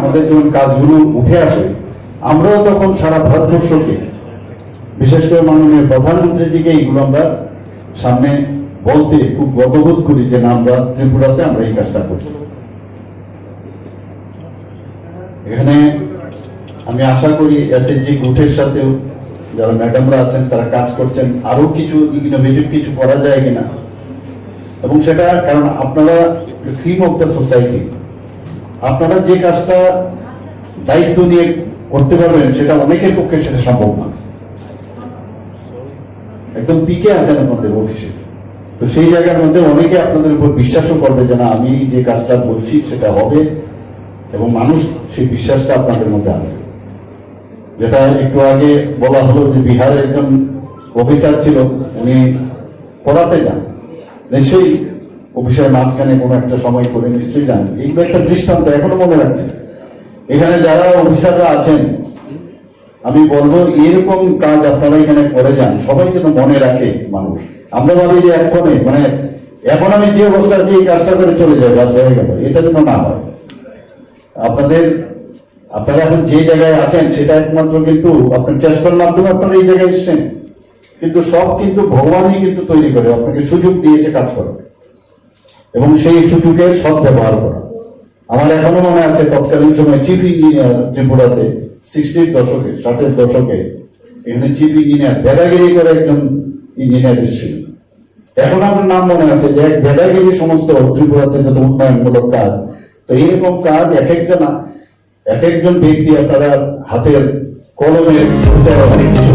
আমাদের যখন কাজগুলো উঠে আসে, আমরাও তখন সারা ভারতবর্ষকে, বিশেষ করে মাননীয় প্রধানমন্ত্রীজিকে এইগুলো আমরা সামনে বলতে খুব গর্ববোধ করি যে না, আমরা ত্রিপুরাতে আমরা এই কাজটা করছি। এখানে আমি আশা করি এসএসজি গুটের সাথেও যারা ম্যাডামরা আছেন তারা কাজ করছেন, আরো কিছু ইনোভেটিভ কিছু করা যায় কিনা। এবং সেটা কারণ আপনারা ক্রিম অফ দ্য সোসাইটি, আপনারা যে কাজটা দায়িত্ব নিয়ে করতে পারবেন সেটা অনেকের পক্ষে সেটা সম্ভব না। একদম পিকে আছেন আপনাদের অফিসে, তো সেই জায়গার মধ্যে অনেকে আপনাদের উপর বিশ্বাসও করবে যে না, আমি যে কাজটা বলছি সেটা হবে, এবং মানুষ সেই বিশ্বাসটা আপনাদের মধ্যে আনবে। যেটা একটু আগে বলা হলো যে বিহারের একজন অফিসার ছিল, উনি পড়াতে যান, নিশ্চয়ই অফিসের মাঝখানে কোনো একটা সময় করে নিশ্চয়ই যান। এইগুলো একটা দৃষ্টান্ত এখনো মনে রাখছে। এখানে যারা অফিসাররা আছেন, আমি বলবো এরকম কাজ আপনারা এখানে করে যান, সবাই যেন মনে রাখে মানুষ। আমরা ভাবি যে এক্ষণে মানে এখন আমি যে অবস্থা আছি এই কাজটা করে চলে যাবে, বাস হয়ে গেল, এটা যেন না হয়। আপনারা এখন যে জায়গায় আছেন সেটা একমাত্র কিন্তু আপনার চেষ্টার মাধ্যমে আপনারা এই জায়গায় এসছেন, কিন্তু সব কিন্তু ভগবানই কিন্তু তৈরি করে, আপনাকে সুযোগ দিয়েছে কাজ করার, এবং সেই সুযোগের সৎ ব্যবহার করা। আমার এখনো মনে আছে তৎকালীন সময় চিফ ইঞ্জিনিয়ার ত্রিপুরাতে 60-র দশকে 60-এর দশকে এখানে চিফ ইঞ্জিনিয়ার বেদাগিরি করে একজন ইঞ্জিনিয়ার এসেছিল। এখন আমার নাম মনে আছে যে এক বেদাগিরি সমস্ত ত্রিপুরাতে যত উন্নয়নমূলক কাজ, তো এইরকম কাজ এক একজন ব্যক্তি আপনারা হাতের কলমের অনেক কিছু